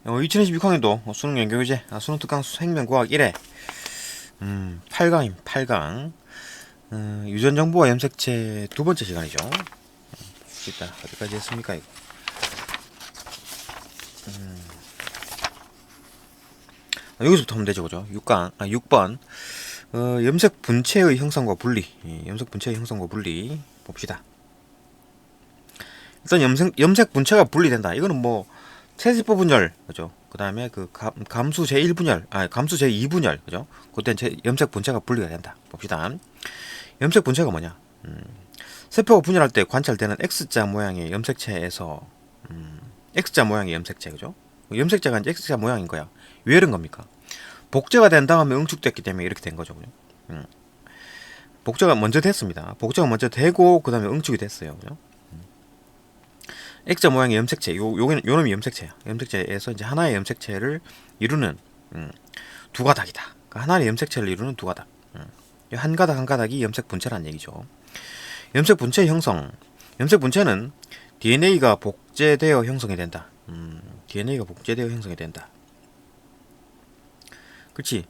2026학년도 수능 연계교재 수능 특강 생명과학 1회 8강임 8강 유전정보와 염색체 두 번째 시간이죠. 봅시다. 어디까지 했습니까 이거. 여기서부터 하면 되죠, 그죠? 6번 염색 분체의 형성과 분리. 염색 분체의 형성과 분리 봅시다. 일단 염색 분체가 분리된다. 이거는 뭐 세세포 분열, 그죠? 그 다음에 그 감수 제1분열, 감수 제2분열, 그죠? 그때는 염색 분체가 분리가 된다. 봅시다. 염색 분체가 뭐냐? 세포가 분열할 때 관찰되는 X자 모양의 염색체에서 X자 모양의 염색체, 그죠? 염색체가 이제 X자 모양인 거야. 왜 이런 겁니까? 복제가 된 다음에 응축됐기 때문에 이렇게 된 거죠, 그죠? 복제가 먼저 됐습니다. 복제가 먼저 되고 그 다음에 응축이 됐어요, 그죠? X자 모양의 염색체, 요놈이 염색체야. 염색체에서 이제 하나의 염색체를 이루는 두 가닥이다. 그러니까 하나의 염색체를 이루는 두 가닥. 한 가닥 한 가닥이 염색 분체란 얘기죠. 염색 분체 형성. 염색 분체는 DNA가 복제되어 형성이 된다. DNA가 복제되어 형성이 된다. 그렇지.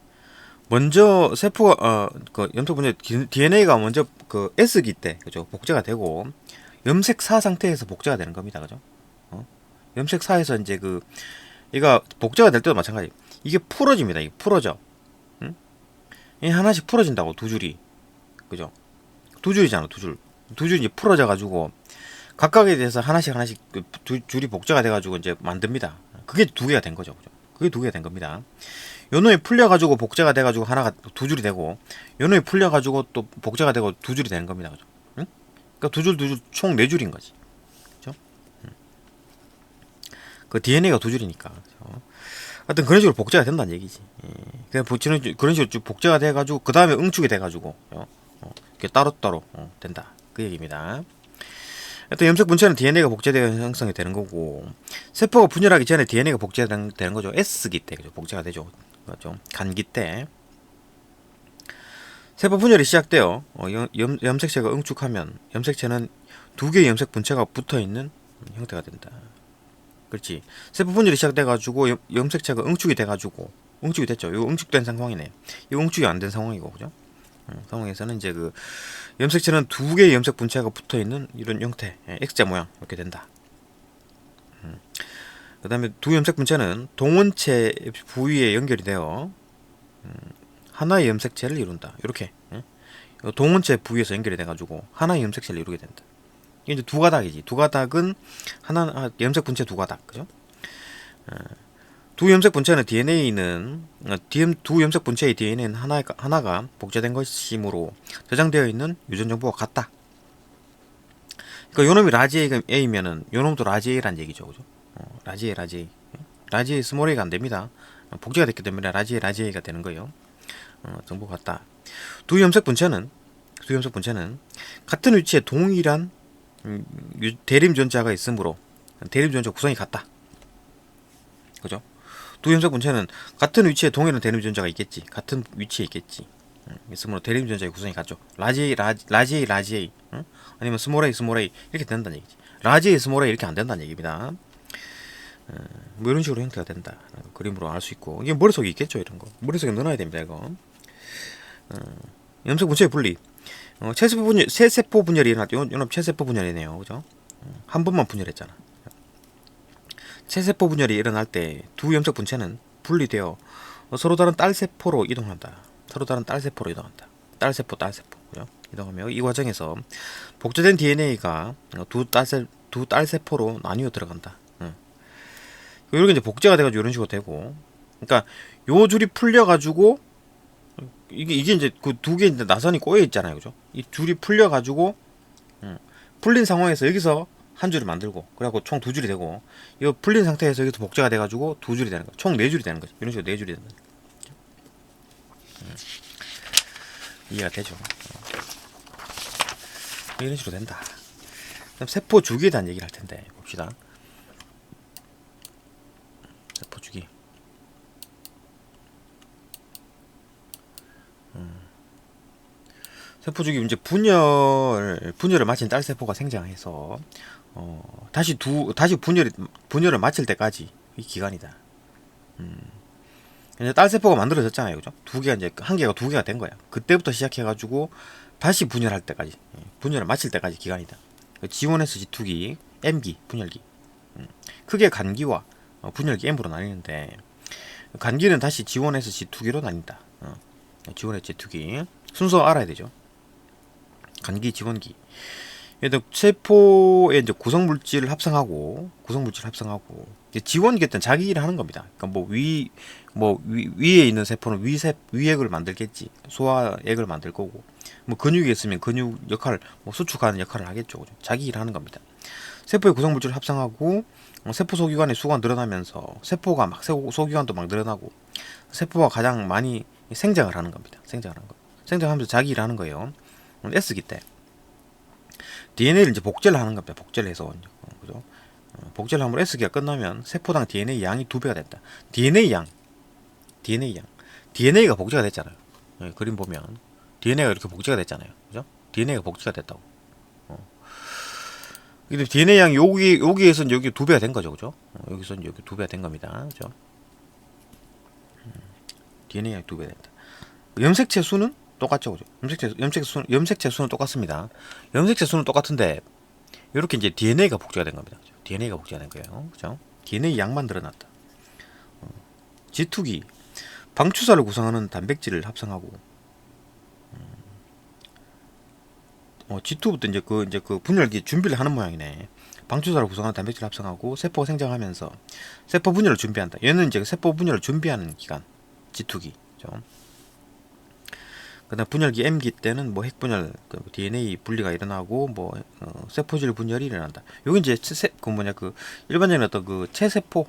먼저 세포가 그 염색 분체 DNA가 먼저 그 S기 때, 그죠? 복제가 되고 염색사 상태에서 복제가 되는 겁니다. 그죠? 염색사에서 이제 얘가 복제가 될 때도 마찬가지. 이게 풀어집니다. 이게 풀어져. 이 하나씩 풀어진다고, 두 줄이. 그죠? 두 줄이잖아, 두 줄. 두 줄이 이제 풀어져가지고, 각각에 대해서 하나씩 두 줄이 복제가 돼가지고 이제 만듭니다. 그게 두 개가 된 거죠. 그죠? 그게 두 개가 된 겁니다. 요 놈이 풀려가지고 복제가 돼가지고 하나가 두 줄이 되고, 요 놈이 풀려가지고 또 복제가 되고 두 줄이 되는 겁니다. 그죠? 그러니까 두 줄, 총 네 줄인 거지. 그죠? 그 DNA가 두 줄이니까. 그죠? 하여튼 그런 식으로 복제가 된다는 얘기지. 그런 식으로 쭉 복제가 돼가지고 그 다음에 응축이 돼가지고 이렇게 따로따로 된다. 그 얘기입니다. 하여튼 염색 분체는 DNA가 복제되어 형성이 되는 거고, 세포가 분열하기 전에 DNA가 복제되는 거죠. S기 때, 그죠? 복제가 되죠. 그죠? 간기 때. 세포 분열이 시작되어 염색체가 응축하면 염색체는 두 개의 염색 분체가 붙어 있는 형태가 된다. 그렇지. 세포 분열이 시작돼가지고 염색체가 응축이 돼가지고 응축이 됐죠. 이거 응축된 상황이네. 이거 응축이 안 된 상황이고, 그죠? 상황에서는 이제 그 염색체는 두 개의 염색 분체가 붙어 있는 이런 형태, X자 모양 이렇게 된다. 그 다음에 두 염색 분체는 동원체 부위에 연결이 되어 하나의 염색체를 이룬다. 이렇게 동원체 부위에서 연결이 돼가지고 하나의 염색체를 이루게 된다. 이게 이제 두 가닥이지. 두 가닥은 염색 분체 두 가닥, 그죠? 두 염색 분체는 두 염색 분체의 DNA는 하나가 복제된 것이므로 저장되어 있는 유전 정보가 같다. 그러니까 요놈이 라지 A면은 요놈도 라지 A란 얘기죠, 그죠? 라지 A 스몰 A가 안 됩니다. 복제가 됐기 때문에 라지 A가 되는 거예요. 정보가 같다. 두 염색 분체는 같은 위치에 동일한 대림전자가 있으므로 대림전자 구성이 같다. 그죠? 두 염색 분체는 같은 위치에 동일한 대림전자가 있겠지. 같은 위치에 있겠지. 있으므로 대림전자의 구성이 같죠. 라지 A, 아니면 스몰 A 이렇게 된다는 얘기지. 라지 A, 스몰 A 이렇게 안 된다는 얘기입니다. 뭐 이런 식으로 형태가 된다. 그림으로 알 수 있고, 이게 머릿속에 있겠죠, 이런 거. 머릿속에 넣어놔야 됩니다, 이거. 염색 분체의 분리. 세세포 분열이 일어났죠. 요놈 체세포 분열이네요, 그죠? 한 번만 분열했잖아. 체세포 분열이 일어날 때 두 염색 분체는 분리되어 서로 다른 딸세포로 이동한다. 딸세포, 그죠? 이동하며 이 과정에서 복제된 DNA가 두 딸세포로 나뉘어 들어간다. 이렇게 이제 복제가 돼가지고 이런 식으로 되고, 그러니까 요 줄이 풀려가지고 이게 이제 그 두 개 이제 나선이 꼬여 있잖아요, 그죠? 이 줄이 풀려가지고 풀린 상황에서 여기서 한 줄을 만들고, 그래갖고 총 두 줄이 되고, 이거 풀린 상태에서 여기서 복제가 돼가지고 두 줄이 되는 거, 총 네 줄이 되는 거죠. 이런 식으로 네 줄이 된다. 이해가 되죠? 이런 식으로 된다. 그럼 세포 주기에 대한 얘기를 할 텐데 봅시다. 세포 주기. 세포 주기 이제 분열을 마친 딸 세포가 생장해서 다시 분열을 마칠 때까지 이 기간이다. 이제 딸 세포가 만들어졌잖아요, 그죠? 두 개가 이제 한 개가 두 개가 된 거야. 그때부터 시작해가지고 다시 분열할 때까지, 분열을 마칠 때까지 기간이다. G1에서 G2기, M기, 분열기. 크게 간기와 분열기 M으로 나뉘는데 간기는 다시 G1에서 G2기로 나뉜다. G1에서 G2기 순서 알아야 되죠. 간기, G1기. 얘도 세포의 이제 구성물질을 합성하고 G1기 때는 자기 일을 하는 겁니다. 그러니까 위에 있는 세포는 위액을 만들겠지. 소화액을 만들 거고, 뭐 근육이 있으면 근육 역할, 뭐 수축하는 역할을 하겠죠. 그죠? 자기 일을 하는 겁니다. 세포의 구성물질을 합성하고 세포 소기관의 수가 늘어나면서 세포가 막 소기관도 막 늘어나고 세포가 가장 많이 생장을 하는 겁니다. 생장하면서 자기 일을 하는 거예요. S기 때 DNA를 이제 복제를 하는 겁니다. 복제를 해서 그죠? 복제를 하면 S기가 끝나면 세포당 DNA 양이 2배가 된다. DNA가 복제가 됐잖아요. 그림 보면 DNA가 이렇게 복제가 됐잖아요. 그죠? DNA가 복제가 됐다고. 근데 DNA 양이 여기에서 여기 2배가 된 거죠. 그죠? 여기서 여기 2배가 된 겁니다. 그죠? DNA 양이 2배 된다. 염색체 수는 똑같죠. 그죠? 염색체 수는 똑같습니다. 염색체 수는 똑같은데 이렇게 이제 DNA가 복제가 된 겁니다. 그죠? DNA가 복제가 된 거예요. 그죠? DNA 양만 늘어났다. G2기 방추사를 구성하는 단백질을 합성하고 G2부터 이제 그 분열기 준비를 하는 모양이네. 방추사를 구성하는 단백질을 합성하고 세포가 생장하면서 세포 분열을 준비한다. 얘는 이제 세포 분열을 준비하는 기간 G2기. 그죠? 그다음 분열기 M기 때는 뭐 핵분열, DNA 분리가 일어나고 뭐 세포질 분열이 일어난다. 여기 이제 일반적인 어떤 그 체세포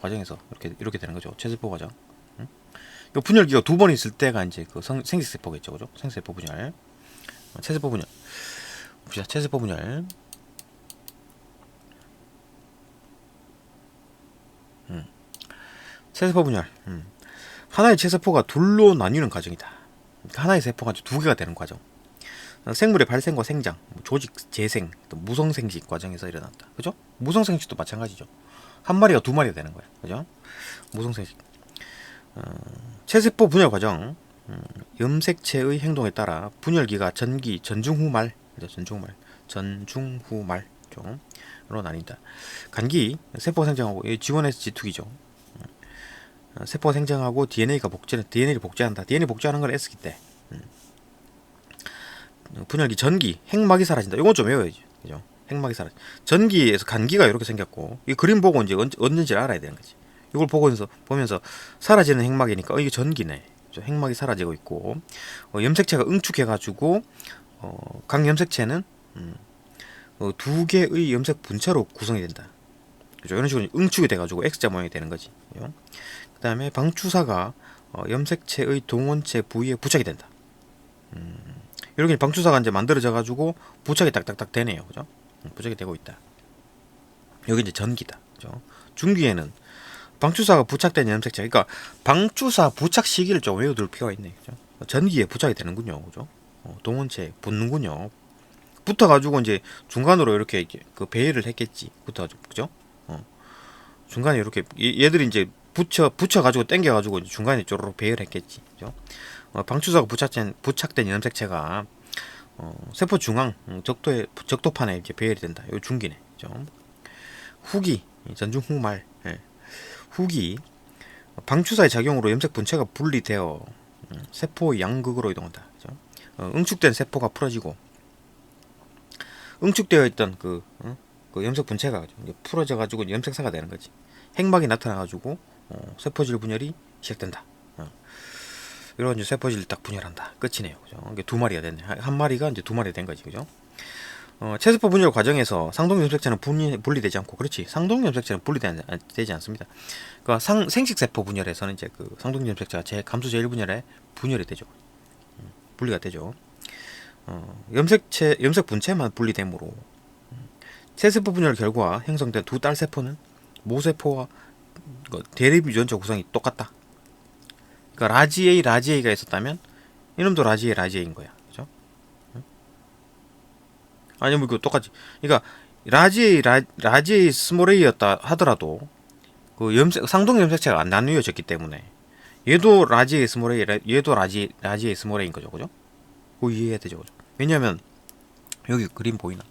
과정에서 이렇게 되는 거죠. 체세포 과정. 분열기가 2번 있을 때가 이제 그 생식세포겠죠, 그죠? 생세포 분열, 체세포 분열. 봅시다. 체세포 분열. 체세포 분열. 하나의 체세포가 둘로 나뉘는 과정이다. 하나의 세포가 2개가 되는 과정. 생물의 발생과 생장, 조직 재생, 또 무성생식 과정에서 일어난다. 그죠? 무성생식도 마찬가지죠. 한 마리가 2마리가 되는 거예요. 그죠? 무성생식. 체세포 분열 과정. 염색체의 행동에 따라 분열기가 전중 후 말, 로 나뉜다. 간기, 세포가 생장하고, G1에서 G2기죠. 세포가 생장하고 DNA를 복제한다. DNA 복제하는 건 S기 때. 분열기, 전기, 핵막이 사라진다. 이건 좀 외워야지. 그죠? 핵막이 사라져. 전기에서 간기가 이렇게 생겼고, 이 그림 보고 이제 언제인지를 알아야 되는 거지. 이걸 보면서 사라지는 핵막이니까 이게 전기네. 그죠? 핵막이 사라지고 있고, 염색체가 응축해가지고 각 염색체는 2개의 염색 분체로 구성이 된다. 그죠? 이런 식으로 응축이 돼가지고 X자 모양이 되는 거지. 그죠? 그 다음에 방추사가 염색체의 동원체 부위에 부착이 된다. 이렇게 방추사가 이제 만들어져가지고 부착이 딱딱딱 되네요. 그죠? 부착이 되고 있다. 여기 이제 전기다. 그죠? 중기에는 방추사가 부착된 염색체, 그러니까 방추사 부착 시기를 좀 외워둘 필요가 있네. 그죠? 전기에 부착이 되는군요. 그죠? 동원체 붙는군요. 붙어가지고 이제 중간으로 이렇게 그 배열을 했겠지. 붙어가지고, 그죠? 중간에 이렇게 얘들이 이제 붙여가지고 당겨가지고 중간에 쪼르륵 배열했겠지. 그죠? 방추사가 부착된 염색체가 세포 중앙 적도판에 이렇게 배열이 된다. 요 중기네. 그죠? 후기, 전중 후말. 예. 후기, 방추사의 작용으로 염색 분체가 분리되어 세포 양극으로 이동한다. 그죠? 응축된 세포가 풀어지고 응축되어 있던 그 염색 분체가 풀어져가지고 염색사가 되는 거지. 핵막이 나타나가지고 세포질 분열이 시작된다. 이런 이제 세포질 딱 분열한다. 끝이네요. 그죠? 이게 2마리가 됐네. 한 마리가 이제 2마리가 된 거지. 그죠? 체세포 분열 과정에서 상동 염색체는 분리되지 않고, 그렇지. 상동 염색체는 분리되지 않습니다. 그러니까 생식세포 분열에서는 이제 그 상동 염색체가 감수 제1분열에 분열이 되죠. 분리가 되죠. 염색 분체만 분리되므로 체세포 분열 결과 형성된 두 딸 세포는 모세포와 대립 유전자 구성이 똑같다. 그러니까 라지 A가 있었다면 이놈도 라지 A인 거야. 그죠? 아니면 이거 똑같이. 그러니까 라지 A 스몰 A였다 하더라도 그 염색 상동 염색체가 안 나뉘어졌기 때문에 얘도 라지에 스몰 A, 얘도 라지에 스몰 A인 거죠, 그죠? 그거 이해해야 되죠, 그죠? 왜냐면 여기 그림 보이나?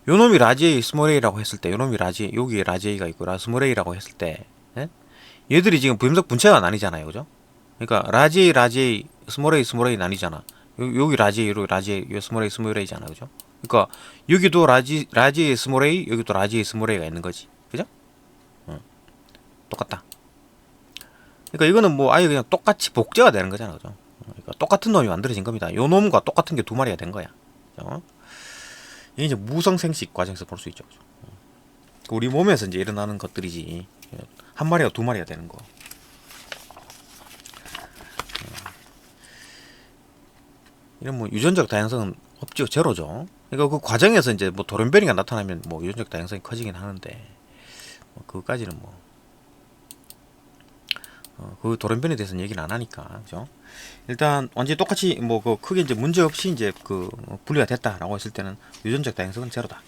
요놈이 라지 A 스몰 A라고 했을 때, 요놈이 라지 여기 라지 A가 있고 스몰 A라고 했을 때, 예? 얘들이 지금 부염색 분체가 나뉘잖아요, 그죠? 그러니까 라지 A, 스몰 A 나뉘잖아. 여기 라지 A, 여기 라지 A, 스몰 A잖아, 그죠? 그러니까 여기도 라지 A 스몰 A, 여기도 라지 A 스몰 A가 있는 거지, 그죠? 똑같다. 그러니까 이거는 뭐 아예 그냥 똑같이 복제가 되는 거잖아, 그죠? 그러니까 똑같은 놈이 만들어진 겁니다. 요 놈과 똑같은 게 두 마리가 된 거야. 그죠? 이게 이제 무성생식 과정에서 볼 수 있죠, 그죠? 우리 몸에서 이제 일어나는 것들이지 한 마리가 두 마리가 되는 거. 이런 뭐 유전적 다양성은 없죠, 제로죠. 그러니까 그 과정에서 이제 뭐 돌연변이가 나타나면 뭐 유전적 다양성이 커지긴 하는데 뭐 그거까지는 뭐 그 돌연변이에 대해서는 얘기는 안 하니까, 그죠? 일단 완전히 똑같이 뭐 그 크게 이제 문제 없이 이제 그 분리가 됐다라고 했을 때는 유전적 다양성은 제로다.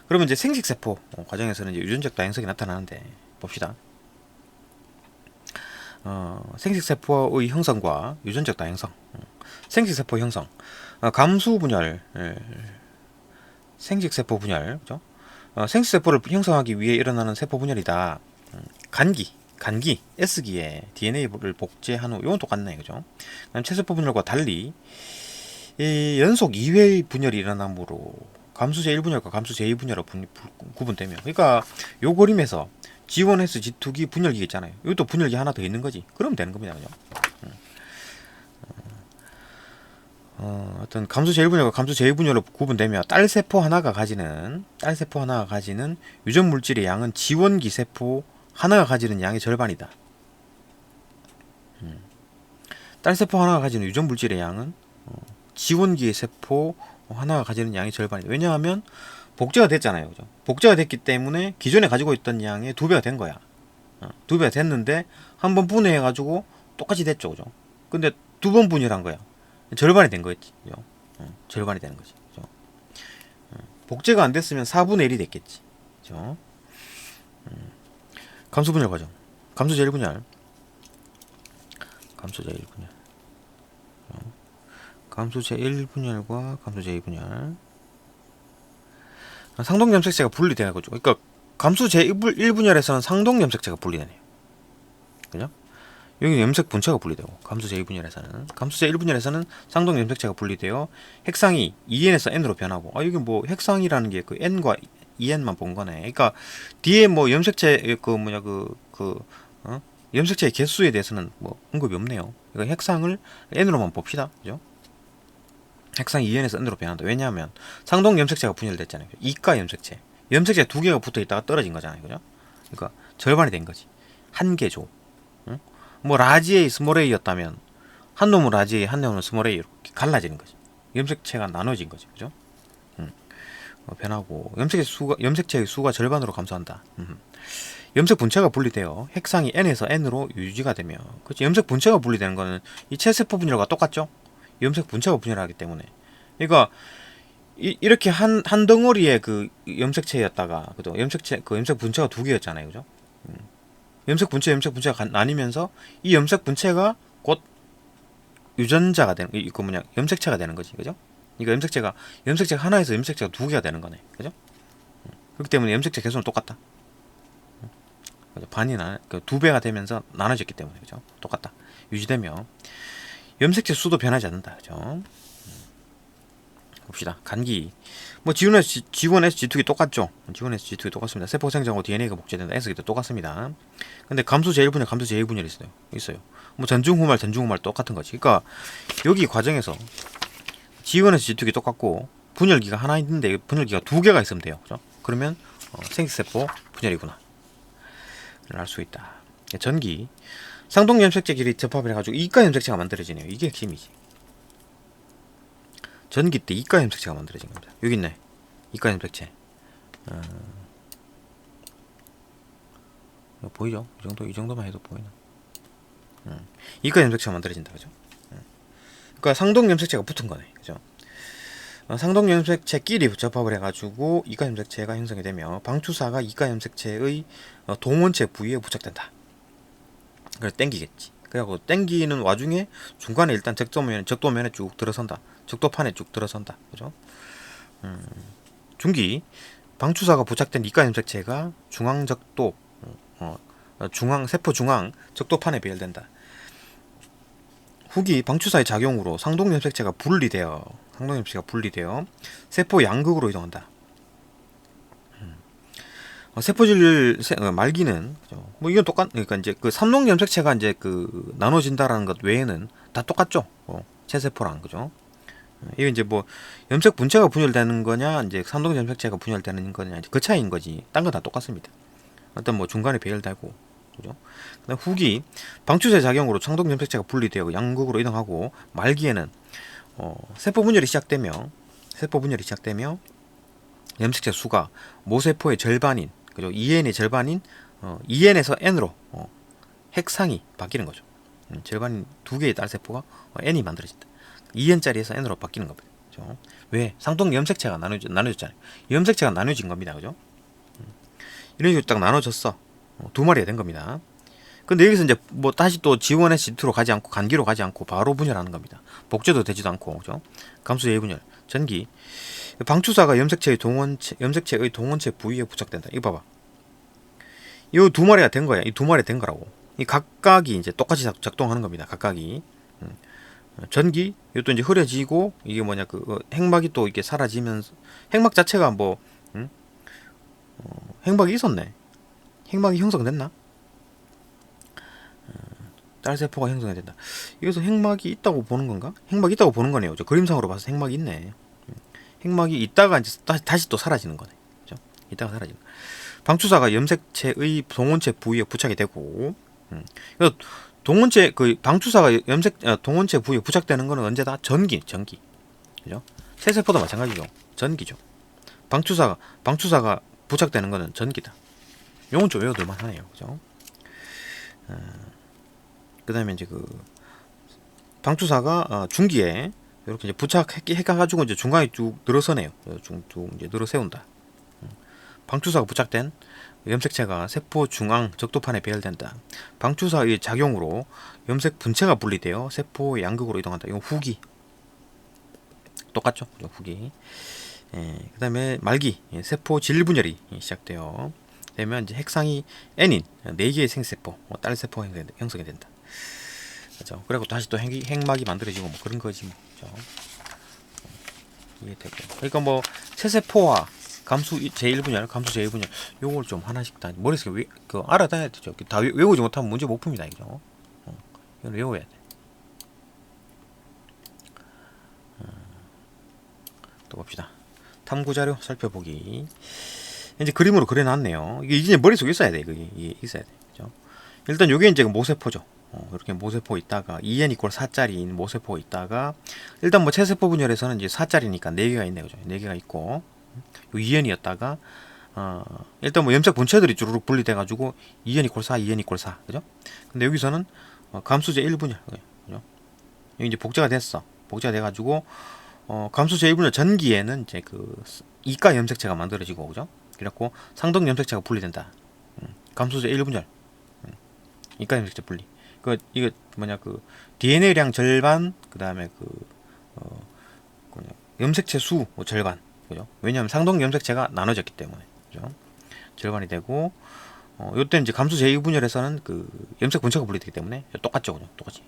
그러면 이제 생식세포 과정에서는 이제 유전적 다양성이 나타나는데 봅시다. 생식세포의 형성과 유전적 다양성. 생식세포 형성. 감수 분열, 생식세포 분열, 그죠? 생식세포를 형성하기 위해 일어나는 세포 분열이다. 간기, S기에 DNA를 복제한 후, 이건 똑같네, 그죠? 체세포 분열과 달리, 이 연속 2회 분열이 일어나므로 감수제 1분열과 감수제 2분열로 구분되며, 그러니까 요 그림에서 G1S, G2기 분열기가 있잖아요. 이것도 분열기 하나 더 있는 거지. 그러면 되는 겁니다, 그죠? 어떤 감수 제1분열과 감수 제2분열로 구분되며 딸세포 하나가 가지는 유전 물질의 양은 지원기 세포 하나가 가지는 양의 절반이다. 딸세포 하나가 가지는 유전 물질의 양은 지원기의 세포 하나가 가지는 양의 절반이다. 왜냐하면 복제가 됐잖아요, 그죠? 복제가 됐기 때문에 기존에 가지고 있던 양의 2배가 된 거야. 2배가 됐는데 한 번 분해해가지고 똑같이 됐죠, 그죠? 근데 2번 분열한 거야. 절반이 된 거였지, 그죠? 절반이 되는 거지, 그죠? 복제가 안 됐으면 4분의 1이 됐겠지, 그죠? 감수 분열 과정. 감수 제1분열. 감수 제1분열과 감수 제2분열. 상동 염색체가 분리되는 거죠. 그러니까 감수 제1분열에서는 상동 염색체가 분리되네요. 그죠? 여기 염색 분체가 분리되고 감수 제1분열에서는 상동 염색체가 분리되어 핵상이 2n에서 n으로 변하고, 여기 뭐 핵상이라는 게 그 n과 2n만 본 거네. 그러니까 뒤에 뭐 염색체 염색체의 개수에 대해서는 뭐 언급이 없네요. 그러니까 핵상을 n으로만 봅시다. 그죠? 핵상이 2n에서 n으로 변한다. 왜냐하면 상동 염색체가 분열됐잖아요. 이가 염색체 두 개가 붙어 있다가 떨어진 거잖아요. 그죠? 그러니까 절반이 된 거지. 한 개조. 뭐 라지 A, 스몰 A였다면 한 놈은 라지 A, 한 놈은 스몰 A 이렇게 갈라지는 거지. 염색체가 나눠진 거지, 그죠? 변하고 염색체의 수가 절반으로 감소한다. 염색 분체가 분리되어 핵상이 n에서 n으로 유지가 되며, 그렇지? 염색 분체가 분리되는 거는 이 체세포 분열과 똑같죠? 염색 분체가 분열하기 때문에. 그러니까 이렇게 한 덩어리의 그 염색체였다가, 그죠? 염색 분체가 두 개였잖아요, 그죠? 염색 분체가 나뉘면서 이 염색 분체가 곧 유전자가 되는, 염색체가 되는 거지, 그죠? 그러니까 염색체가 하나에서 염색체가 두 개가 되는 거네, 그죠? 그렇기 때문에 염색체 개수는 똑같다. 그죠? 두 배가 되면서 나눠졌기 때문에, 그죠? 똑같다. 유지되며 염색체 수도 변하지 않는다, 그죠? 봅시다. 간기. 뭐 G1S, G2기 똑같죠? G1S, G2기 똑같습니다. 세포 생성하고 DNA가 복제된다. S기도 똑같습니다. 근데 감수 제1분열, 감수 제2분열이 있어요. 뭐 전중 후말 똑같은 거지. 그러니까 여기 과정에서 G1S, G2기 똑같고 분열기가 하나 있는데 분열기가 두 개가 있으면 돼요. 그죠? 그러면 생식세포 분열이구나. 알 수 있다. 전기. 상동 염색체끼리 접합을 해가지고 이가 염색체가 만들어지네요. 이게 핵심이지. 전기 때 이가 염색체가 만들어진 겁니다. 여기 있네. 이가 염색체. 보이죠? 이 정도만 해도 보이나? 이가 염색체가 만들어진다, 그죠? 그러니까 상동 염색체가 붙은 거네, 그죠? 상동 염색체끼리 접합을 해가지고 이가 염색체가 형성이 되며 방추사가 이가 염색체의 동원체 부위에 부착된다. 그래서 땡기겠지. 그래갖고 땡기는 와중에 중간에 일단 적도면에 쭉 들어선다. 적도판에 쭉 들어선다. 그죠? 중기 방추사가 부착된 이가 염색체가 중앙적도 세포 중앙 적도판에 배열된다. 후기 방추사의 작용으로 상동염색체가 분리되어 세포 양극으로 이동한다. 세포질 말기는 뭐 이건 그러니까 이제 그 삼동염색체가 이제 그 나눠진다라는 것 외에는 다 똑같죠. 체세포랑 그죠. 이게 이제 뭐 염색 분체가 분열되는 거냐 이제 삼동염색체가 분열되는 거냐 그 차이인 거지. 딴 건 다 똑같습니다. 어떤 뭐 중간에 배열되고 그죠. 그다음 후기 방추세 작용으로 상동염색체가 분리되어 양극으로 이동하고 말기에는 세포 분열이 시작되며 염색체 수가 모세포의 절반인 그죠 2n의 절반인 2n에서 n으로 핵상이 바뀌는 거죠. 절반인 두 개의 딸 세포가 n이 만들어진다. 2n짜리에서 n으로 바뀌는 겁니다. 그죠? 왜 상동 염색체가 나눠졌잖아요. 염색체가 나눠진 겁니다. 그죠? 이런 식으로 딱 나눠졌어. 두 마리가 된 겁니다. 근데 여기서 이제 뭐 다시 또 G1에서 G2로 가지 않고 간기로 가지 않고 바로 분열하는 겁니다. 복제도 되지도 않고 그죠? 감수 예분열 전기 방추사가 염색체의 동원체 부위에 부착된다. 이거 봐봐. 이 두 마리가 된 거야. 이 두 마리 된 거라고. 이 각각이 이제 똑같이 작동하는 겁니다. 각각이 전기 이것도 이제 흐려지고 이게 뭐냐 그 핵막이 또 이게 사라지면서 핵막 자체가 뭐 핵막이 있었네. 핵막이 형성됐나? 딸 세포가 형성이 된다. 여기서 핵막이 있다고 보는 건가? 핵막이 있다고 보는 거네요. 저 그림상으로 봐서 핵막이 있네. 핵막이 있다가 이제 다시 또 사라지는 거네. 그죠? 있다가 사라지는. 방추사가 염색체의 동원체 부위에 부착이 되고, 동원체 그 방추사가 동원체 부위에 부착되는 거는 언제다? 전기. 그죠? 세세포도 마찬가지죠. 전기죠. 방추사가 부착되는 거는 전기다. 요건 좀 외워둘만 하네요. 그죠? 그 다음에 이제 그 방추사가 중기에 이렇게 이제 부착해가지고 이제 중간에 쭉 늘어서네요. 쭉 이제 늘어 세운다. 방추사가 부착된 염색체가 세포 중앙 적도판에 배열된다. 방추사의 작용으로 염색 분체가 분리되어 세포 양극으로 이동한다. 이건 후기. 똑같죠? 후기. 그 다음에 말기 세포 질분열이 시작되어 되면 이제 핵상이 n인 4개의 생세포 딸 세포가 형성이 된다. 그죠? 그리고 다시 또 핵막이 만들어지고 뭐 그런 거지. 그죠? 이해되고. 그러니까 뭐 체세포와 감수 제1분열, 감수 제2분열 요걸 좀 하나씩 다 머릿속에 알아둬야 되죠. 다 외우지 못하면 문제 못 풉니다. 이죠? 이건 외워야 돼. 또 봅시다. 탐구자료 살펴보기. 이제 그림으로 그려놨네요. 이게 이제 머릿속에 있어야 돼. 이게 있어야 돼. 그죠? 일단 요게 이제 모세포죠. 이렇게 모세포 있다가 2n = 4짜리인 모세포 있다가 일단 뭐 체세포 분열에서는 이제 4짜리니까 4개가 있네요. 그죠? 4개가 있고 요 2n이었다가 일단 뭐 염색 분체들이 주르륵 분리돼 가지고 2n = 4, 2n = 4. 그죠? 근데 여기서는 감수제 1분열. 그죠? 여기 이제 복제가 됐어. 복제가 돼 가지고 감수제 1분열 전기에는 이제 그 이가 염색체가 만들어지고 그죠? 그래갖고 상동 염색체가 분리된다. 감수제 1분열. 이가 염색체 분리. 이거 뭐냐 그 DNA량 절반 그다음에 염색체 수 절반. 그죠? 왜냐하면 상동 염색체가 나눠졌기 때문에. 그죠? 절반이 되고 요때 이제 감수 제2분열에서는 그 염색 분체가 분리되기 때문에 똑같죠. 그죠? 똑같이.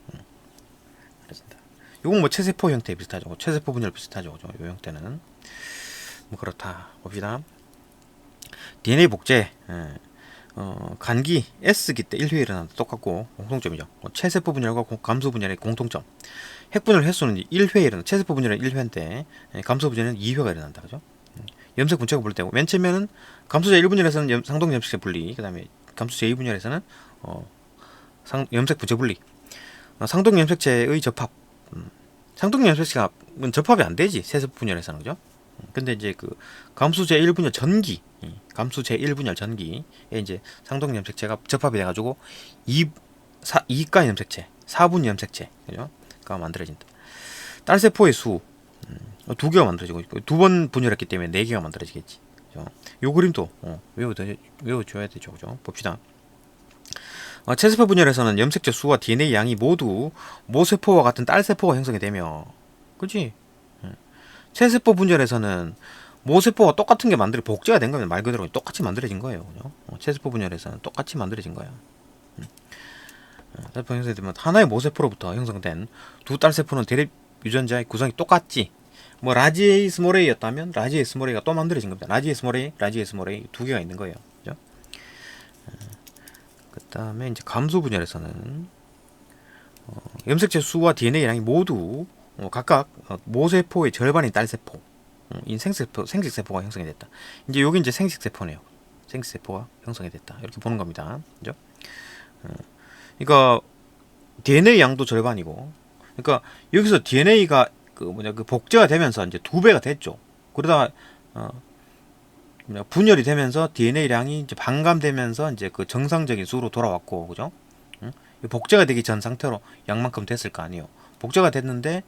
그렇습니다. 요건 뭐 체세포 형태 비슷하죠. 체세포 분열 비슷하죠. 그죠? 요 형태는 뭐 그렇다. 봅시다. DNA 복제. 간기 S기 때 1회 일어난다. 똑같고 공통점이죠. 체세포 분열과 감수 분열의 공통점. 핵분열 횟수는 1회 일어난다. 체세포 분열은 1회인데 감수 분열은 2회가 일어난다. 그죠? 염색 분체가 분리되고 맨 처음에는 감수제 1분열에서는 상동 염색체 분리, 그 다음에 감수제 2분열에서는 염색 분체 분리. 상동 염색체의 접합. 상동 염색체가 접합이 안 되지. 세세포 분열에서는. 그죠? 근데 이제 그 감수제 1분열 전기, 감수제 1분열 전기에 이제 상동 염색체가 접합이 돼가지고 2가 염색체, 4분 염색체, 그죠? 가 만들어진다. 딸 세포의 수, 두 개가 만들어지고 있고 두 번 분열했기 때문에 네 개가 만들어지겠지. 그죠? 요 그림도 외워줘야 되죠. 그죠? 봅시다. 체세포 분열에서는 염색체 수와 DNA 양이 모두 모세포와 같은 딸세포가 형성이 되며, 그치? 체세포 분열에서는 모세포와 똑같은 게 복제가 된 거면 말 그대로 똑같이 만들어진 거예요. 그죠? 체세포 분열에서는 똑같이 만들어진 거야. 딸세포 형성이 되면 하나의 모세포로부터 형성된 두 딸세포는 대립 유전자의 구성이 똑같지. 뭐 라지 A 스몰 A였다면 라지 A 스몰 A가 또 만들어진 겁니다. 라지 A 스몰 A, 라지 A 스몰 A 두 개가 있는 거예요. 그죠? 그 다음에 이제 감수 분열에서는 염색체 수와 DNA 양이 모두 각각 모세포의 절반인 딸세포, 인 생식세포가 형성이 됐다. 이제 여기 이제 생식세포네요. 생식세포가 형성이 됐다. 이렇게 보는 겁니다. 그죠? 그러니까 DNA 양도 절반이고, 그러니까 여기서 DNA가 그 복제가 되면서 이제 두 배가 됐죠. 그러다가 분열이 되면서 DNA량이 이제 반감되면서 이제 그 정상적인 수로 돌아왔고, 그죠? 복제가 되기 전 상태로 양만큼 됐을 거 아니에요. 복제가 됐는데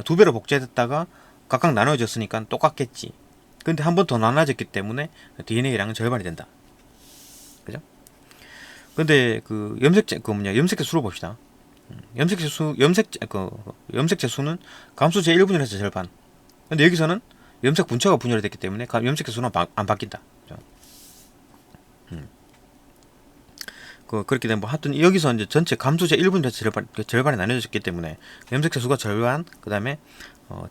두 배로 복제됐다가 각각 나눠졌으니까 똑같겠지. 근데 한 번 더 나눠졌기 때문에 DNA량은 절반이 된다. 그죠? 근데 염색체 수로 봅시다. 염색체 수는 감수제 1분열에서 절반. 근데 여기서는 염색 분초가 분열이 됐기 때문에 염색체 수는 안 바뀐다. 그렇게 되면 하여튼 여기서 이제 전체 감수제 1분열에서 절반이 나눠졌기 때문에 염색체 수가 절반, 그 다음에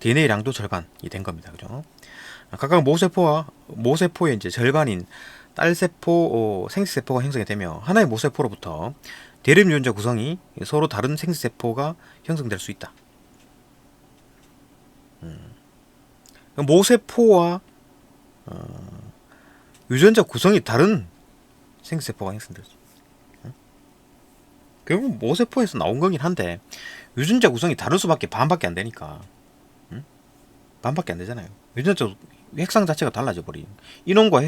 DNA량도 절반이 된 겁니다. 그죠? 각각 모세포의 이제 절반인 딸세포, 생식세포가 형성이 되며 하나의 모세포로부터 대립 유전자 구성이 서로 다른 생식세포가 형성될 수 있다. 모세포와 유전자 구성이 다른 생식세포가 형성되죠. 결국 모세포에서 나온 거긴 한데 유전자 구성이 다를 수밖에 반밖에 안 되니까, 반밖에 안 되잖아요. 유전자 핵상 자체가 달라져 버린. 인원과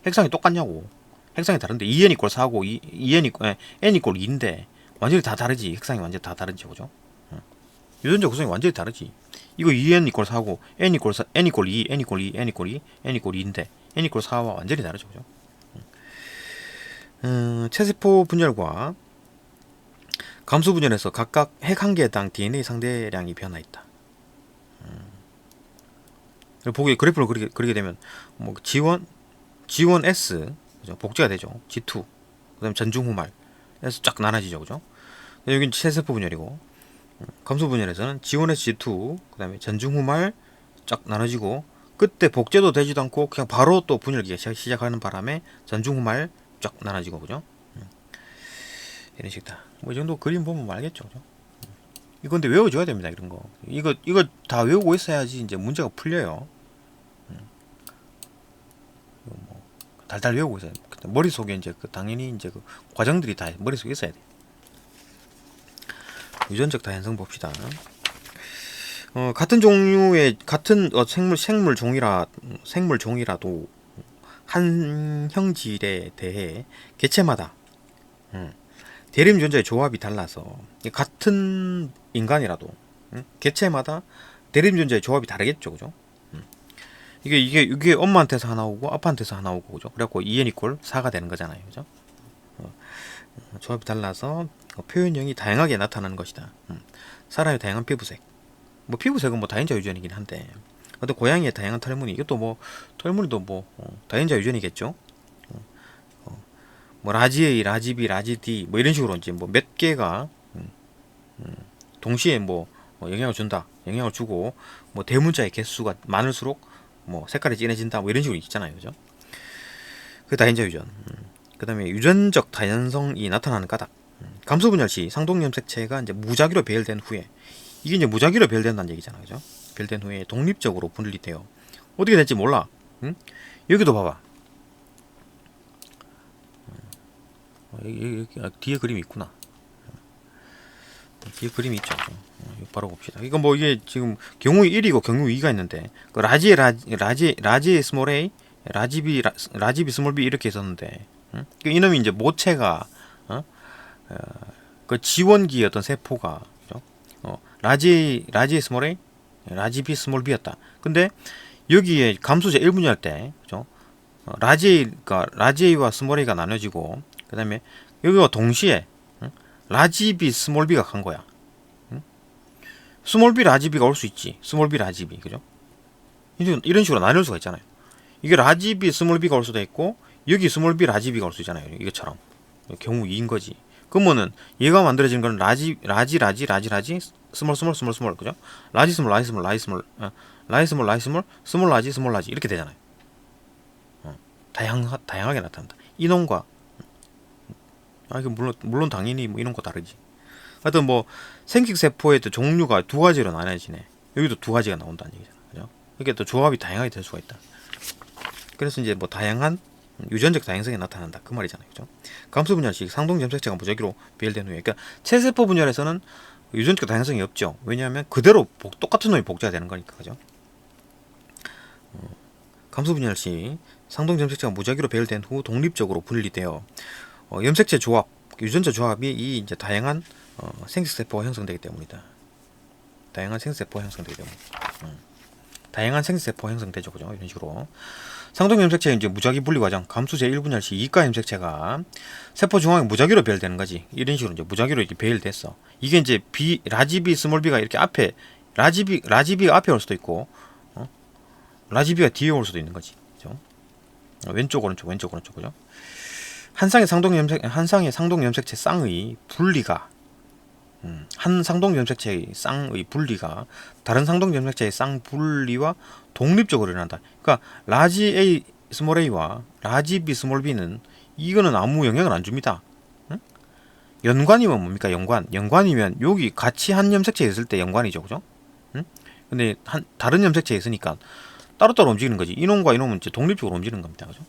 핵상이 똑같냐고. 핵상이 다른데 2n 이꼴 4고 n 이꼴 2인데 완전히 다 다르지. 핵상이 완전히 다 다르죠. 그죠? 유전자 구성이 완전히 다르지. 이거 2n 이꼴 4고 n 이꼴 2, n 이꼴 2, n 이꼴 2, n 이꼴 2인데 n 이꼴 4와 완전히 다르죠. 그죠? 체세포 분열과 감수 분열에서 각각 핵 한 개당 DNA 상대량이 변화했다. 그래프를 그리게 되면 뭐 G1S 그죠? 복제가 되죠. G2 그다음에 전중후말 에서 쫙 나눠지죠. 그죠? 여기는 체세포 분열이고, 감수 분열에서는 G1S G2 그다음에 전중후말 쫙 나눠지고, 그때 복제도 되지도 않고 그냥 바로 또 분열기가 시작하는 바람에 전중후말 쫙 나눠지고, 그죠? 이런 식이다. 뭐 이 정도 그림 보면 알겠죠. 그죠? 이건데 외워줘야 됩니다. 이런 거. 이거 다 외우고 있어야지 이제 문제가 풀려요. 뭐 달달 외우고 있어야 돼. 머릿속에 이제 당연히 이제 과정들이 다 머릿속에 있어야 돼. 유전적 다양성 봅시다. 같은 종류의 생물 종이라도 한 형질에 대해 개체마다 대립 유전자의 조합이 달라서, 같은 인간이라도 개체마다 대립 유전자의 조합이 다르겠죠. 그죠? 이게 엄마한테서 하나 오고 아빠한테서 하나 오고, 그죠? 그래갖고 2n 이꼴 4가 되는 거잖아요. 그죠? 조합이 달라서 표현형이 다양하게 나타나는 것이다. 사람의 다양한 피부색. 뭐 피부색은 뭐 다인자 유전이긴 한데, 근데 고양이의 다양한 털무늬, 이것도 뭐 털무늬도 뭐 다인자 유전이겠죠. 뭐 라지 A, 라지 B, 라지 D 뭐 이런 식으로 이제 뭐 몇 개가 동시에 뭐 영향을 주고, 뭐 대문자의 개수가 많을수록 뭐 색깔이 진해진다, 뭐 이런 식으로 있잖아요. 그죠? 그 다인자 유전. 그 다음에 유전적 다양성이 나타나는 까닭. 감수 분열 시 상동 염색체가 이제 무작위로 배열된 후에, 이게 이제 무작위로 배열된다는 얘기잖아요. 그죠? 배열된 후에 독립적으로 분리돼요. 어떻게 될지 몰라. 여기도 봐봐. 여기 뒤에 그림이 있구나. 뒤에 그림이 있죠. 바로 봅시다. 이거 뭐 이게 지금 경우 1이고 경우 2가 있는데, 그 라지 스몰 A, 라지 B 스몰 B 이렇게 있었는데, 이놈이 이제 모체가 그 지원기 어떤 세포가, 라지 스몰 A, 라지 B 스몰 b였다. 근데 여기에 감수제 1분위할 때, 그죠? 라지 A가 라지 A와 스몰 A가 나눠지고, 그 다음에 여기와 동시에 라지 B 스몰 B가 간 거야. 스몰 B 라지 B가 올 수 있지. 스몰 B 라지 B, 그죠? 이런 식으로 나눌 수가 있잖아요. 이게 라지 B 스몰 B가 올 수도 있고, 여기 스몰 B 라지 B가 올 수 있잖아요. 이것처럼 경우 2인 거지. 그러면은 얘가 만들어지는 건 라지 스몰 그죠? 라지 스몰 라지 스몰 라지 스몰 라지 스몰 라지 스몰 스몰 라지 이렇게 되잖아요. 다양하게 나타난다. 이놈과 이게 물론 당연히 뭐 이놈과 다르지. 하여튼 뭐 생식세포의 또 종류가 두 가지로 나눠지네. 여기도 두 가지가 나온다는 얘기잖아. 그죠? 이게 또 조합이 다양하게 될 수가 있다. 그래서 이제 뭐 다양한 유전적 다양성이 나타난다 그 말이잖아요. 그죠? 감수 분열식 상동 염색체가 무작위로 배열된 후에, 그러니까 체세포 분열에서는 유전적 다양성이 없죠. 왜냐하면 그대로 똑같은 놈이 복제가 되는 거니까. 그죠? 감수 분열식 상동 염색체가 무작위로 배열된 후 독립적으로 분리되어 염색체 조합, 유전자 조합이 이 이제 다양한 생식세포가 형성되기 때문이다. 다양한 생식세포가 형성되기 때문에. 다양한 생식세포가 형성되죠. 그죠? 이런 식으로. 상동 염색체의 이제 무작위 분리 과정, 감수제 1분열 시 이가 염색체가 세포 중앙에 무작위로 배열되는 거지. 이런 식으로 이제 무작위로 이제 배열됐어. 이게 이제 라지 B, 스몰 b가 이렇게 앞에 라지 B가 앞에 올 수도 있고, 라지 B가 뒤에 올 수도 있는 거지. 그죠? 왼쪽 오른쪽 그죠? 한 쌍의 상동 염색체 쌍의 분리가 한 상동 염색체의 쌍의 분리가 다른 상동 염색체의 쌍 분리와 독립적으로 일어난다. 그러니까 라지 A 스몰 A와 라지 B 스몰 B는 이거는 아무 영향을 안 줍니다. 연관이면 뭡니까? 연관이면 여기 같이 한 염색체에 있을 때 연관이죠. 그죠? 근데 다른 염색체에 있으니까 따로따로 움직이는 거지. 이놈과 이놈은 이제 독립적으로 움직이는 겁니다. 그죠?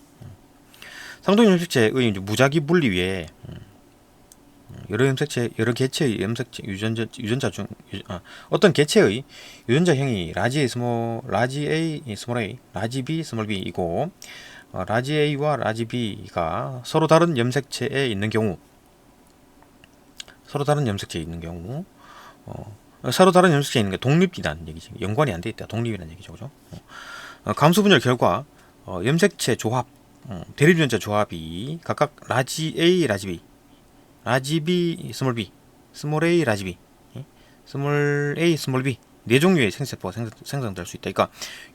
상동 염색체의 이제 무작위 분리 위에 여러 개체의 염색체 유전자 중 어떤 개체의 유전자형이 라지 A 스몰 A, 라지 B 스몰 B이고, 라지 A와 라지 B가 서로 다른 염색체에 있는 경우, 서로 다른 염색체에 있는 게 독립이라는 얘기지. 연관이 안 돼 있다. 독립이라는 얘기죠. 그죠? 감수 분열 결과 염색체 조합, 대립유전자 조합이 각각 라지 A, 라지 B, 스몰 A, 라지 B, 스몰 A, 스몰 B 네 종류의 생세포가 생성될 수 있다. 그러니까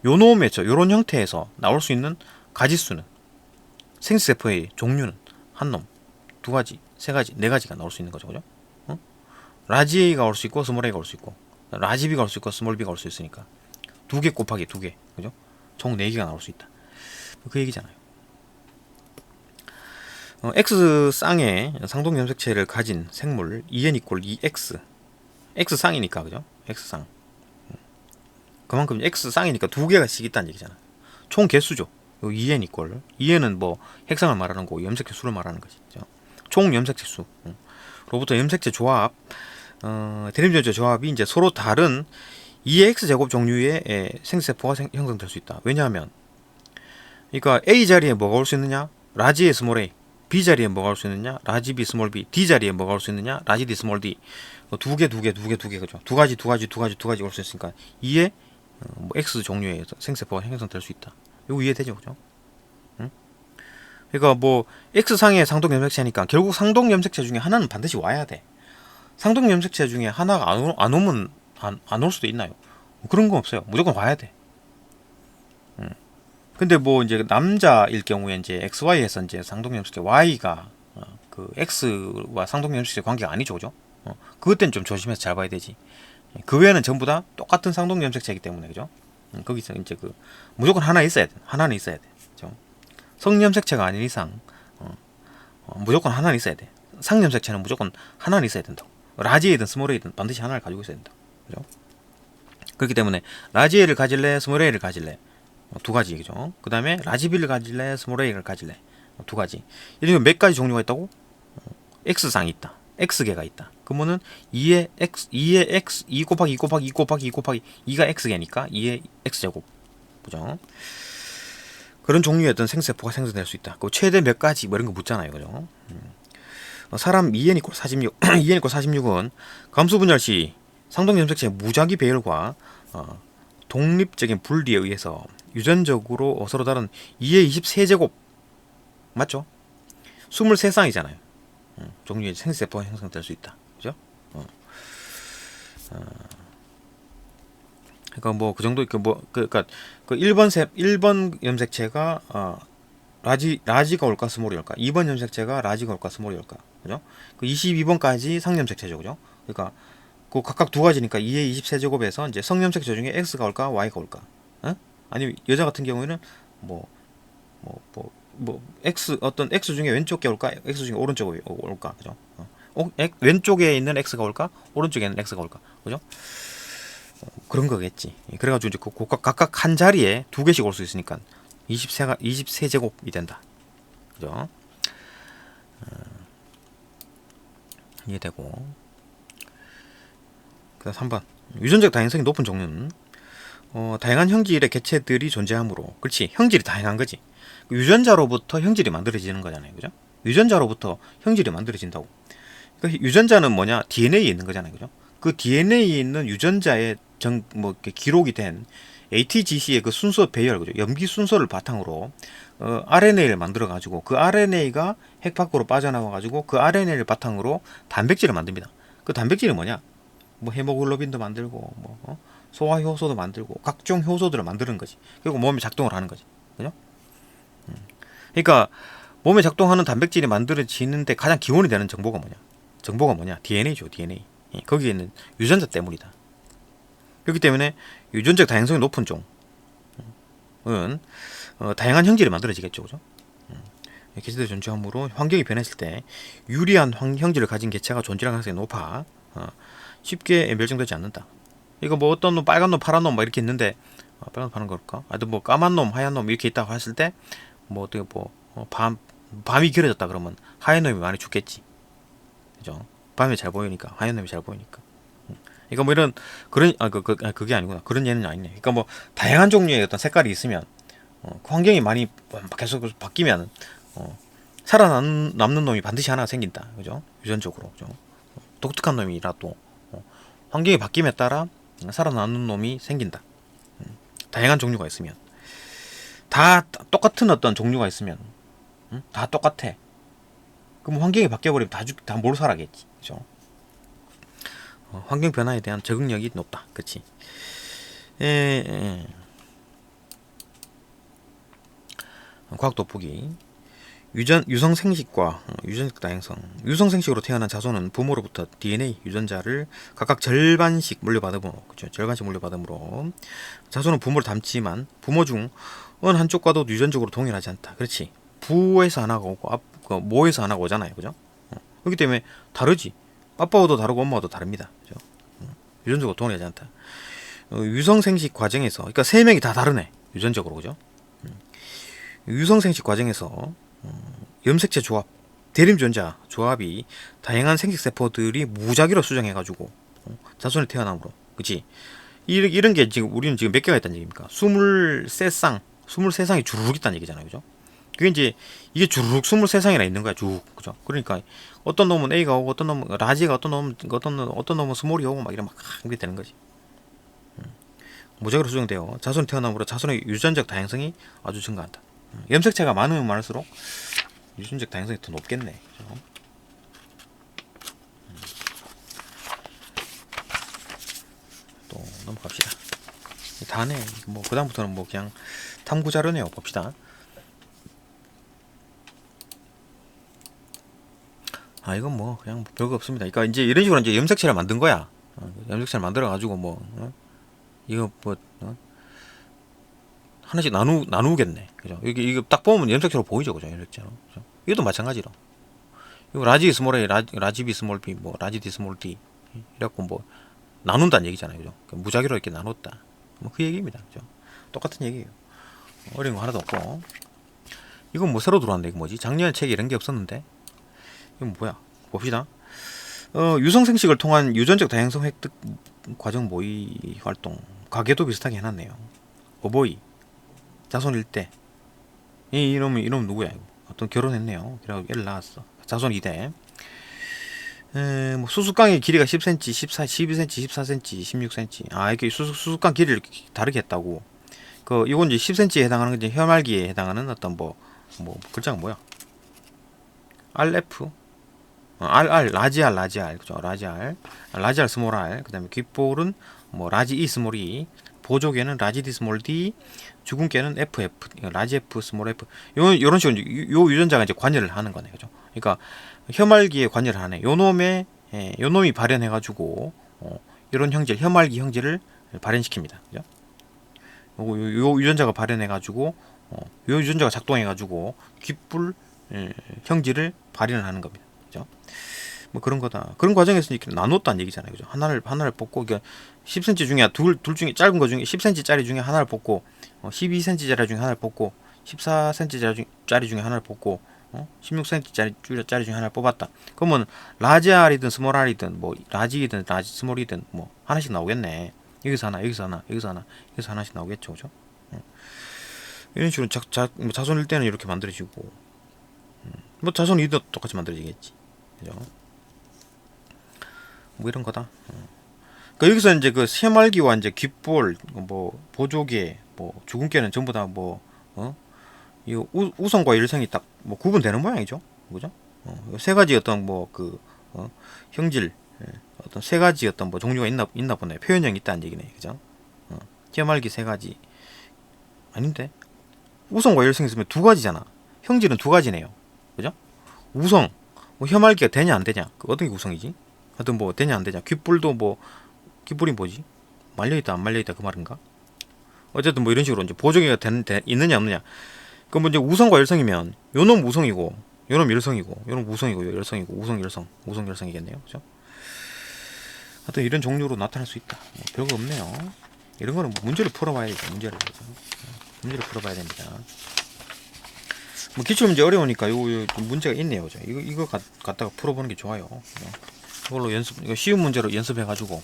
요런 형태에서 나올 수 있는 가지수는, 생세포의 종류는 한 놈, 두 가지, 세 가지, 네 가지가 나올 수 있는 거죠. 그죠? 라지 A가 올 수 있고 스몰 A가 올 수 있고, 라지 B가 올 수 있고 스몰 B가 올 수 있으니까 두 개 곱하기 두 개, 그죠? 총 4개가 나올 수 있다. 그 얘기잖아요. X쌍의 상동 염색체를 가진 생물 2n = 2x. X쌍이니까, 그죠? X쌍. 그만큼 X쌍이니까 두 개가씩 있다는 얘기잖아. 총 개수죠. 2n은 뭐 핵상을 말하는 거고 염색체 수를 말하는 거지. 그죠? 총 염색체 수. 로부터 염색체 조합, 대립유전자 조합이 이제 서로 다른 2x 제곱 종류의 생세포가 형성될 수 있다. 왜냐하면, 그러니까 A 자리에 뭐가 올 수 있느냐? 라지 A 스몰 A. B 자리에 뭐가 올 수 있느냐? 라지 B 스몰 B. D 자리에 뭐가 올 수 있느냐? 라지 D 스몰 D. 두 개, 그죠? 두 가지 올 수 있으니까 이에 뭐 X 종류의 생세포가 형성될 수 있다. 이거 이해되죠, 그죠? 응? 그러니까 뭐 X상의 상동 염색체니까 결국 상동 염색체 중에 하나는 반드시 와야 돼. 상동 염색체 중에 하나가 안 오면 안 올 수도 있나요? 뭐 그런 건 없어요. 무조건 와야 돼. 근데 뭐 이제 남자일 경우에 이제 XY에서 이제 상동 염색체 Y가 그 X와 상동 염색체 관계가 아니죠, 그죠? 그것 때는 좀 조심해서 잘 봐야 되지. 그 외에는 전부 다 똑같은 상동 염색체이기 때문에, 그죠? 거기서 이제 그 무조건 하나는 있어야 돼. 그죠? 성염색체가 아닌 이상 무조건 하나는 있어야 돼. 상염색체는 무조건 하나는 있어야 된다고. 라지 A든 스몰 A든 반드시 하나를 가지고 있어야 된다. 그죠? 그렇기 때문에 라지 A를 가질래, 스몰 A를 가질래, 두 가지, 그죠? 그 다음에 라지 B를 가질래, 스몰 A를 가질래, 두 가지. 이렇게 몇 가지 종류가 있다고? X쌍이 있다. X개가 있다. 그러면은 2의 X, 2 곱하기 2 곱하기 2 곱하기 2 곱하기 2가 X개니까 2의 X제곱. 그죠? 그런 종류의 어떤 생세포가 생성될 수 있다. 그 최대 몇 가지 뭐 이런 거 묻잖아요. 그죠? 사람 2n = 46, 2n = 46은 감수 분열 시 상동 염색체 무작위 배열과 독립적인 분리에 의해서 유전적으로 서로 다른 2의 23제곱 맞죠? 23쌍이잖아요. 종류의 생세포가 형성될 수 있다. 그죠? 그러니까 뭐 그 정도 그러니까 그 1번 염색체가 라지가 올까 스몰이 올까? 2번 염색체가 라지가 올까 스몰이 올까? 그죠? 그 22번까지 상염색체죠. 그죠? 그러니까 그 각각 두 가지니까 2의 23제곱에서 이제 성염색체 중에 X가 올까 Y가 올까? 어? 아니면 여자 같은 경우에는 뭐 X 어떤 X 중에 왼쪽 게 올까? X 중에 오른쪽이 올까? 그죠? 왼쪽에 있는 X가 올까? 오른쪽에 있는 X가 올까? 그죠? 그런 거겠지. 그래가지고 이제 각각 한 자리에 두 개씩 올 수 있으니까 23제곱이 된다. 그죠? 이해되고. 그 다음 3번. 유전적 다양성이 높은 종류는 다양한 형질의 개체들이 존재하므로. 그렇지. 형질이 다양한 거지. 유전자로부터 형질이 만들어지는 거잖아요. 그죠? 유전자로부터 형질이 만들어진다고. 그러니까 유전자는 뭐냐? DNA에 있는 거잖아요. 그죠? 그 DNA에 있는 유전자의 기록이 된 ATGC의 그 순서 배열, 그죠? 염기 순서를 바탕으로 RNA를 만들어 가지고 그 RNA가 핵 밖으로 빠져나와 가지고 그 RNA를 바탕으로 단백질을 만듭니다. 그 단백질이 뭐냐? 뭐 헤모글로빈도 만들고 소화 효소도 만들고 각종 효소들을 만드는 거지. 그리고 몸에 작동을 하는 거지. 그죠? 그러니까 몸에 작동하는 단백질이 만들어지는데 가장 기본이 되는 정보가 뭐냐? 정보가 뭐냐? DNA죠, DNA. 거기에 있는 유전자 때문이다. 그렇기 때문에 유전적 다양성이 높은 종은 다양한 형질이 만들어지겠죠, 그죠? 개체들 존재함으로 환경이 변했을 때 유리한 형질을 가진 개체가 존재할 가능성이 높아 쉽게 멸종되지 않는다. 이거 뭐 어떤 놈, 빨간 놈, 파란 놈 막 이렇게 있는데 빨간 놈 파란 걸까? 아또 뭐 까만 놈, 하얀 놈 이렇게 있다고 했을 때 뭐 어떻게 밤이 길어졌다 그러면 하얀 놈이 많이 죽겠지, 그죠? 밤에 잘 보이니까 하얀 놈이 잘 보이니까. 그러니까 뭐 이런 그런 그게 아니구나. 그런 예는 아니네. 그러니까 뭐 다양한 종류의 어떤 색깔이 있으면 그 환경이 많이 계속 바뀌면 살아남는 놈이 반드시 하나 생긴다. 그죠? 유전적으로. 그죠? 독특한 놈이라도 환경이 바뀜에 따라 살아남는 놈이 생긴다. 다양한 종류가 있으면 다 똑같은 어떤 종류가 있으면 다 똑같아. 그럼 환경이 바뀌어버리면 다 몰살하겠지. 그죠? 환경 변화에 대한 적응력이 높다. 그치? 과학 돋보기. 유성 생식과 유전적 다양성. 유성 생식으로 태어난 자손은 부모로부터 DNA 유전자를 각각 절반씩 물려받으므로, 그죠? 절반씩 물려받으므로 자손은 부모를 닮지만 부모 중 어느 한쪽과도 유전적으로 동일하지 않다. 그렇지? 부에서 하나가 오고 모에서 하나가 오잖아요. 그죠? 그렇기 때문에 다르지. 아빠와도 다르고 엄마와도 다릅니다. 그죠? 유전적으로 동일하지 않다. 유성생식 과정에서, 그러니까 세 명이 다 다르네. 유전적으로, 그죠? 유성생식 과정에서 염색체 조합, 대림전자 조합이 다양한 생식세포들이 무작위로 수정해가지고 자손이 태어남으로, 그치? 이런 게 지금 우리는 지금 몇 개가 있다는 얘기입니까? 23쌍이 주르륵 있다는 얘기잖아요, 그죠? 그게 이제 이게 주르륵 23쌍이나 있는 거야, 쭉, 그죠? 그러니까 어떤 놈은 A가 오고 어떤 놈은 라지가 어떤 놈은 스몰이 오고 막 이런 막 이렇게 되는 거지. 무작위로 수정되어 자손이 태어남으로 자손의 유전적 다양성이 아주 증가한다. 염색체가 많으면 많을수록 유전적 다양성이 더 높겠네. 그죠? 또 넘어갑시다. 다네. 뭐 그다음부터는 뭐 그냥 탐구 자료네요. 봅시다. 이건 뭐 그냥 별거 없습니다. 그러니까 이제 이런 식으로 이제 염색체를 만든 거야. 염색체를 만들어 가지고 뭐 이거 뭐 하나씩 나누겠네. 그죠? 이거 딱 보면 염색체로 보이죠, 그죠? 염색체로. 그죠? 이것도 마찬가지로. 이거 라지 스몰 A, 라지 B 스몰 B, 뭐 라지 D 스몰 D 이래갖고 뭐 나눈다는 얘기잖아요, 그죠? 무작위로 이렇게 나눴다. 뭐 그 얘기입니다, 그죠? 똑같은 얘기예요. 어려운 거 하나도 없고. 이건 뭐 새로 들어왔네. 이거 뭐지? 작년에 책에 이런 게 없었는데. 이건 뭐야? 봅시다. 유성생식을 통한 유전적 다양성 획득 과정 모의 활동. 가계도 비슷하게 해놨네요. 어버이. 자손 일대. 이놈 누구야? 어떤 결혼했네요. 그래서 애를 낳았어. 자손 2대. 뭐 수수깡의 길이가 10cm, 14, 12cm, 14cm, 16cm. 아, 이렇게 수수깡 길이를 다르게 했다고. 이건 이제 10cm에 해당하는 게 혀말기에 해당하는 어떤 글자가 뭐야? RF? 라지 R, 그죠? 라지 R, 스몰 R. 그 다음에 귓볼은 라지 E, 스몰 E. 보조개는 라지 D, 스몰 D. 주근깨는 FF, 라지 F, 스몰 F. 요런 식으로 요 유전자가 이제 관여를 하는 거네, 그죠? 그러니까 혀말기에 관여를 하네. 요 놈이 발현해가지고 이런 형질, 혀말기 형질을 발현시킵니다, 그죠? 요 유전자가 발현해가지고 요 유전자가 작동해가지고 귓불 형질을 발현을 하는 겁니다. 그죠? 뭐 그런 거다. 그런 과정에서 이렇게 나눴다는 얘기잖아요. 그죠? 하나를 뽑고, 그러니까 10cm 중에 둘 중에 짧은 거 중에 10cm짜리 중에 하나를 뽑고, 12cm짜리 중에 하나를 뽑고, 14cm짜리 중에 하나를 뽑고, 16cm짜리 중에 하나를 뽑았다. 그러면 라지 R이든 스몰 R이든 라지이든 라지 스몰이든 하나씩 나오겠네. 여기서 하나, 여기서 하나, 여기서 하나, 여기서 하나씩 나오겠죠, 그죠? 이런 식으로 자손일 때는 이렇게 만들어지고, 자손 이도 똑같이 만들어지겠지, 그죠? 이런 거다. 그러니까 여기서 이제 그 새말기와 이제 귓볼, 보조개, 주근깨는 전부 다 이 우성과 일성이 딱 구분되는 모양이죠, 그죠? 세 가지 어떤 형질, 어떤 세 가지 어떤 종류가 있나 보네. 표현형이 있다는 얘기네, 그죠? 새말기 세 가지 아닌데 우성과 일성이 있으면 두 가지잖아. 형질은 두 가지네요, 그죠? 우성, 혀말기가 되냐 안 되냐, 어떤 게 우성이지? 하여튼 되냐 안 되냐. 귓불도 귓불이 뭐지? 말려있다 안 말려있다 그 말인가? 어쨌든 이런 식으로 이제 보조개가 있느냐 없느냐. 그럼 이제 우성과 열성이면 요놈 우성이고 요놈 열성이고 요놈 우성이고 열성이고 우성 열성이겠네요, 그죠? 하여튼 이런 종류로 나타날 수 있다. 별거 없네요. 이런 거는 문제를 풀어봐야 되죠. 문제를 풀어봐야 됩니다. 기출 문제 어려우니까 요 문제가 있네요, 그죠? 이거 갖다가 풀어보는 게 좋아요. 이걸로 이거 쉬운 문제로 연습해가지고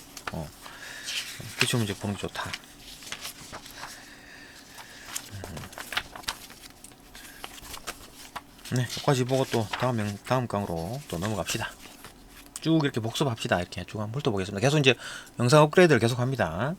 기출 문제 보는 게 좋다. 네, 여기까지 보고 또 다음 강으로 또 넘어갑시다. 쭉 이렇게 복습합시다. 이렇게 쭉 한번 훑어보겠습니다. 계속 이제 영상 업그레이드를 계속 합니다.